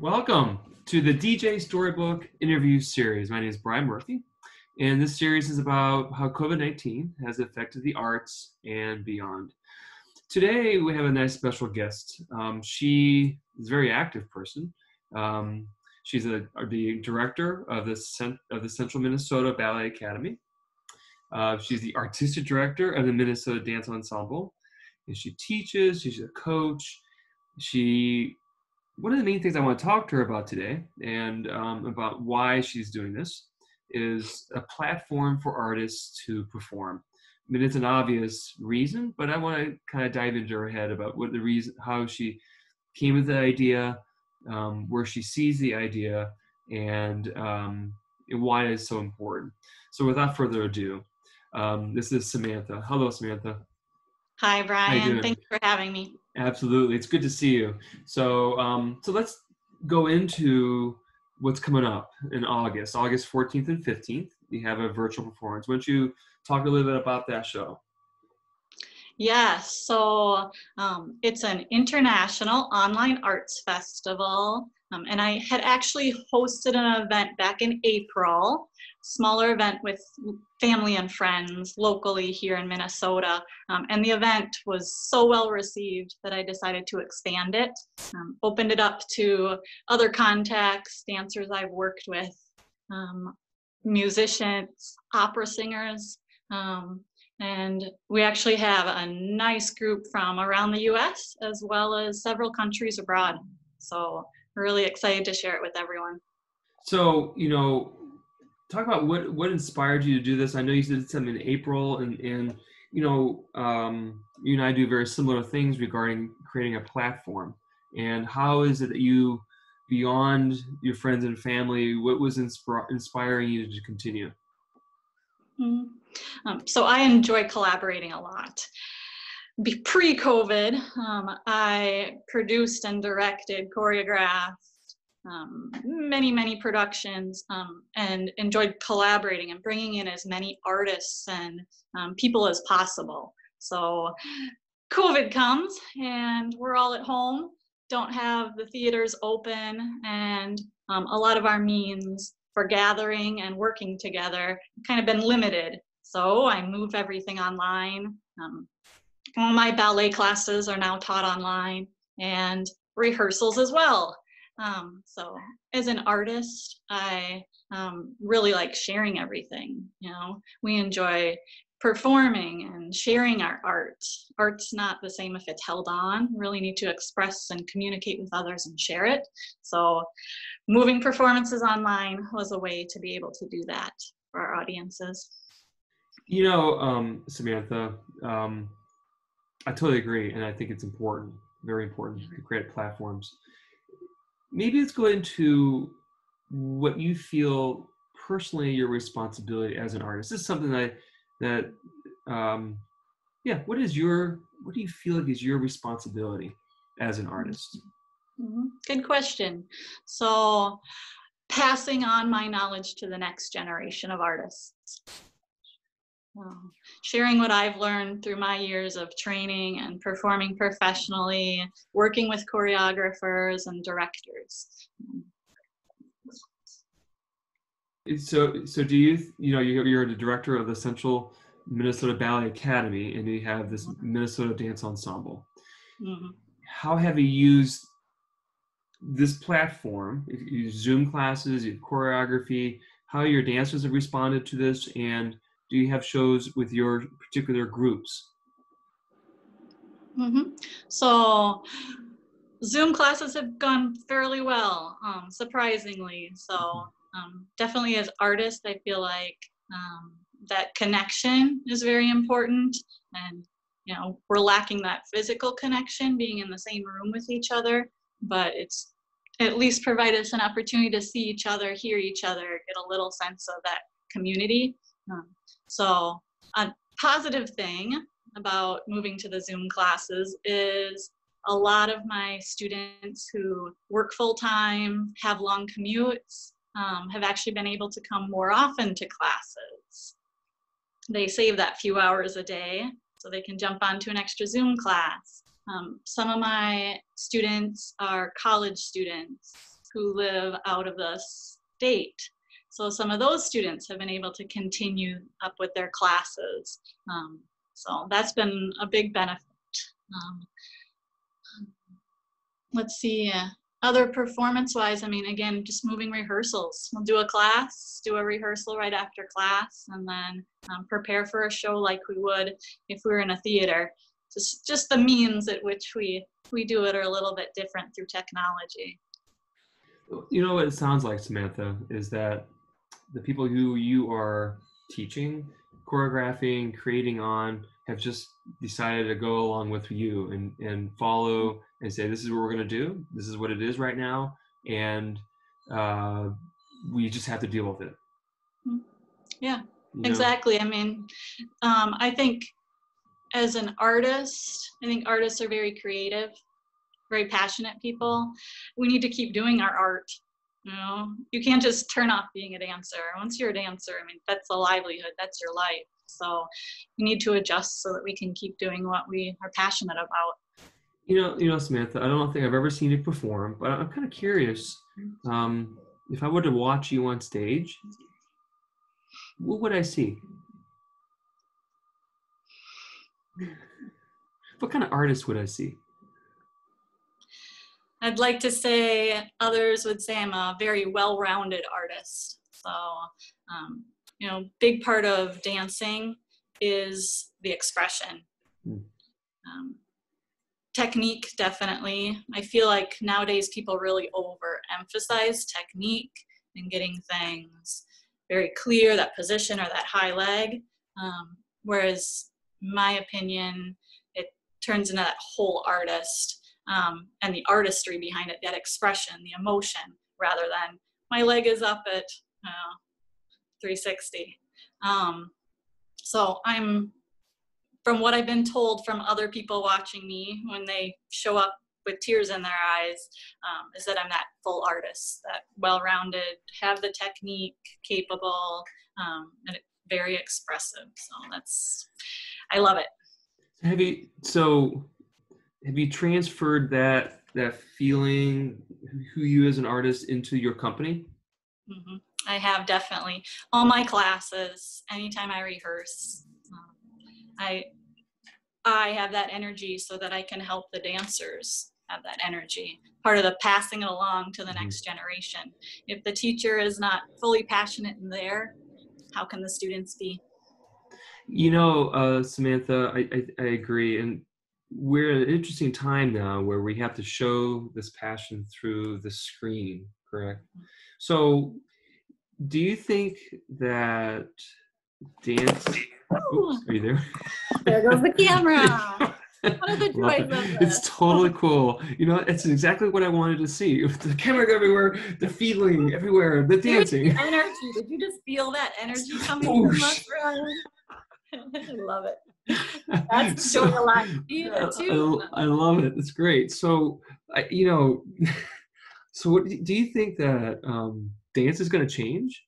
Welcome to the DJ Storybook interview series. My name is Brian Murphy, and this series is about how COVID-19 has affected the arts and beyond. Today, we have a nice special guest. She is a very active person. She's the director of the Central Minnesota Ballet Academy. She's the artistic director of the Minnesota Dance Ensemble, and she teaches. She's a coach. One of the main things I want to talk to her about today, and about why she's doing this, is a platform for artists to perform. I mean, it's an obvious reason, but I want to kind of dive into her head about what the reason, how she came with the idea, where she sees the idea, and why it is so important. So, without further ado, this is Samantha. Hello, Samantha. Hi, How you Brian. doing? Thanks for having me. Absolutely, it's good to see you. So let's go into what's coming up in August 14th and 15th. You have a virtual performance. Why don't you talk a little bit about that show? Yes, so it's an international online arts festival, and I had actually hosted an event back in April, smaller event with family and friends locally here in Minnesota, and the event was so well received that I decided to expand it, opened it up to other contacts, dancers I've worked with, musicians, opera singers, and we actually have a nice group from around the US as well as several countries abroad. So we're really excited to share it with everyone. So, talk about what inspired you to do this. I know you did something in April, and you and I do very similar things regarding creating a platform. And how is it that you, beyond your friends and family, what was inspiring you to continue? So I enjoy collaborating a lot. Pre-COVID, I produced and directed, choreographed many productions, and enjoyed collaborating and bringing in as many artists and people as possible. So COVID comes and we're all at home, don't have the theaters open, and a lot of our means for gathering and working together kind of been limited. So I moved everything online. All my ballet classes are now taught online, and rehearsals as well. So as an artist, I really like sharing everything. We enjoy performing and sharing our art. Art's not the same if it's held on. We really need to express and communicate with others and share it. So moving performances online was a way to be able to do that for our audiences. Samantha, I totally agree, and I think it's important, very important, to create platforms. Maybe let's go into what you feel personally your responsibility as an artist. This is something what do you feel like is your responsibility as an artist? Good question. So passing on my knowledge to the next generation of artists. Sharing what I've learned through my years of training and performing professionally, working with choreographers and directors. So do you're the director of the Central Minnesota Ballet Academy, and you have this Minnesota Dance Ensemble. Mm-hmm. How have you used this platform? You use Zoom classes, you have choreography. How your dancers have responded to this, and do you have shows with your particular groups? So Zoom classes have gone fairly well, surprisingly. So definitely as artists, I feel like that connection is very important. And, we're lacking that physical connection, being in the same room with each other, but it's at least provided us an opportunity to see each other, hear each other, get a little sense of that community. So a positive thing about moving to the Zoom classes is a lot of my students who work full-time, have long commutes, have actually been able to come more often to classes. They save that few hours a day so they can jump onto an extra Zoom class. Some of my students are college students who live out of the state. So some of those students have been able to continue up with their classes. So that's been a big benefit. Um, let's see, other performance-wise, I mean, again, just moving rehearsals. We'll do a class, do a rehearsal right after class, and then prepare for a show like we would if we were in a theater. Just the means at which we do it are a little bit different through technology. You know what it sounds like, Samantha, is that the people who you are teaching, choreographing, creating on, have just decided to go along with you and follow and say, this is what we're going to do. This is what it is right now. And we just have to deal with it. Yeah, exactly. I mean, I think as an artist, I think artists are very creative, very passionate people. We need to keep doing our art. You know, you can't just turn off being a dancer. Once you're a dancer, I mean, that's a livelihood, that's your life. So you need to adjust so that we can keep doing what we are passionate about. You know, Samantha, I don't think I've ever seen you perform, but I'm kind of curious. If I were to watch you on stage, what would I see? What kind of artist would I see? I'd like to say others would say I'm a very well-rounded artist. So, you know, big part of dancing is the expression. Technique, definitely. I feel like nowadays people really overemphasize technique and getting things very clear, that position or that high leg. Whereas, in my opinion, it turns into that whole artist. And the artistry behind it, that expression, the emotion, rather than my leg is up at 360. So from what I've been told from other people watching me when they show up with tears in their eyes, is that I'm that full artist, that well-rounded, have the technique, capable, and very expressive. So I love it. Have you transferred that feeling, who you as an artist, into your company? Mm-hmm. I have, definitely. All my classes, anytime I rehearse, I have that energy so that I can help the dancers have that energy. Part of the passing it along to the next generation. If the teacher is not fully passionate in there, how can the students be? You know, Samantha, I agree. And we're in an interesting time now where we have to show this passion through the screen, correct? So do you think that dance... Oops, are you there? There goes the camera. What are the joys of this? It's totally cool. You know, it's exactly what I wanted to see. The camera everywhere, the feeling everywhere, the dancing. The energy. Did you just feel that energy coming from us, Brian? I love it. That's the joy of life too. I love it. It's great. So, you know, so what do you think that dance is going to change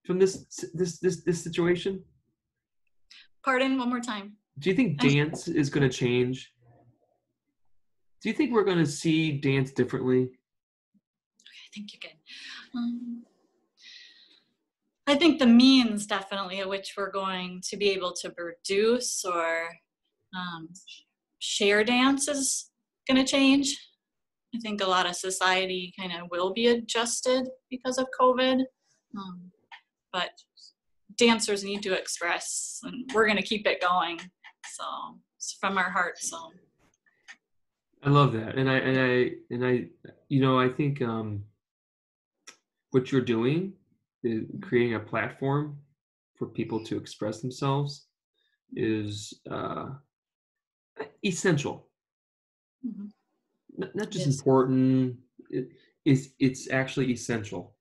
from this situation? Pardon, one more time. Do you think dance is going to change? Do you think we're going to see dance differently? Okay, I think you're good. I think the means definitely at which we're going to be able to produce or share dance is going to change. I think a lot of society kind of will be adjusted because of COVID, but dancers need to express, and we're going to keep it going. So it's from our heart. So I love that, and I, you know, I think what you're doing is creating a platform for people to express themselves is essential. Not just important. It's actually essential.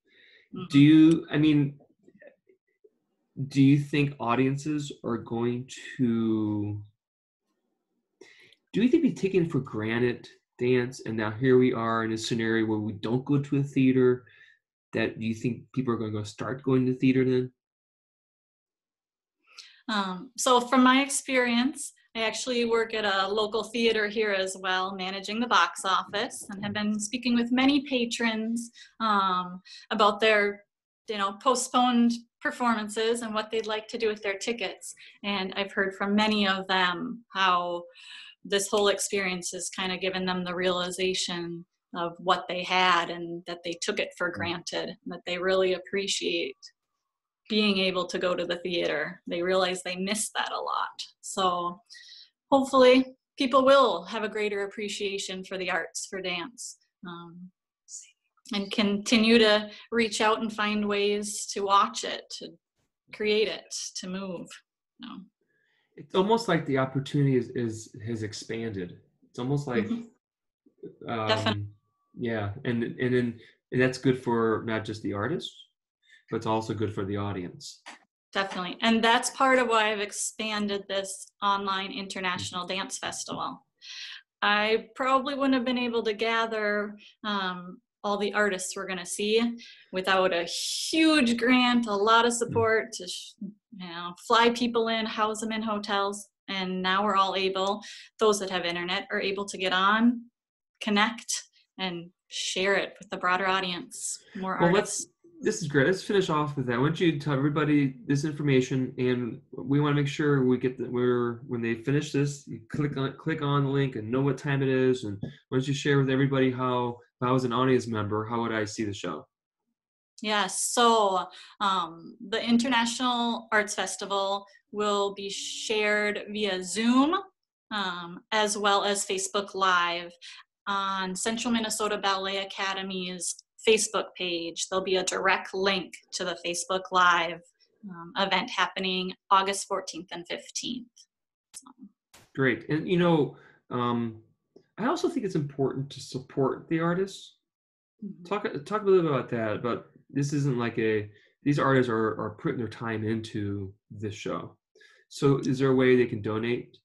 Do you think audiences are going to, do you think we take it for granted dance, and now here we are in a scenario where we don't go to a theater, that do you think people are going to start going to theater then? So from my experience, I actually work at a local theater here as well, managing the box office, and have been speaking with many patrons about their, postponed performances and what they'd like to do with their tickets. And I've heard from many of them how this whole experience has kind of given them the realization of what they had and that they took it for granted, and that they really appreciate being able to go to the theater. They realize they miss that a lot. So hopefully people will have a greater appreciation for the arts, for dance, and continue to reach out and find ways to watch it, to create it, to move. It's almost like the opportunity has expanded. It's almost like, Definitely. yeah, and that's good for not just the artist, but it's also good for the audience. Definitely. And that's part of why I've expanded this online international dance festival. I probably wouldn't have been able to gather all the artists we're going to see without a huge grant, a lot of support to fly people in, house them in hotels. And now we're all able, those that have internet are able to get on, connect, and share it with the broader audience, more artists. This is great. Let's finish off with that. I want you to tell everybody this information, and we want to make sure we get when they finish this, you click on the link and know what time it is. And why don't you share with everybody how, if I was an audience member, how would I see the show? Yes. So the International Arts Festival will be shared via Zoom as well as Facebook Live on Central Minnesota Ballet Academy's Facebook page. There'll be a direct link to the Facebook Live event happening August 14th and 15th. So. Great. And, I also think it's important to support the artists. Talk a little bit about that, but this isn't like these artists are putting their time into this show. So is there a way they can donate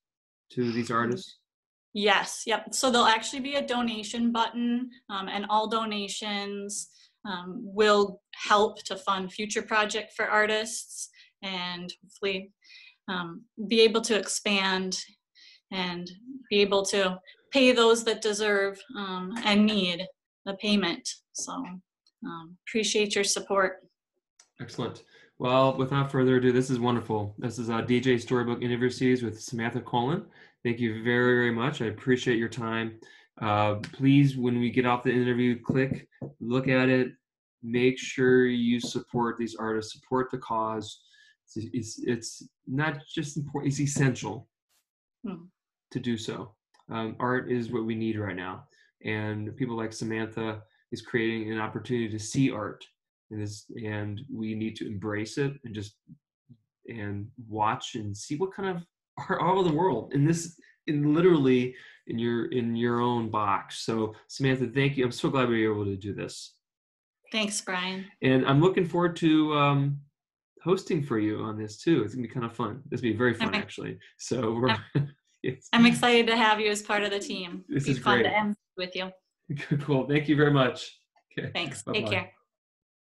to these artists? Yes, yep. So there'll actually be a donation button, and all donations will help to fund future projects for artists, and hopefully be able to expand and be able to pay those that deserve and need the payment. So appreciate your support. Excellent. Well, without further ado, this is wonderful. This is a DJ Storybook Interview Series with Samantha Collen. Thank you very, very much. I appreciate your time. Please, when we get off the interview, look at it, make sure you support these artists, support the cause. It's not just important, it's essential to do so. Art is what we need right now. And people like Samantha is creating an opportunity to see art. And we need to embrace it and watch and see what kind of art all over the world literally in your own box. So Samantha, thank you. I'm so glad we were able to do this. Thanks, Brian. And I'm looking forward to hosting for you on this too. It's gonna be kind of fun. This will be very fun actually. So I'm excited to have you as part of the team. This is fun great. to end with you. Cool. Thank you very much. Okay. Thanks. Bye-bye. Take care.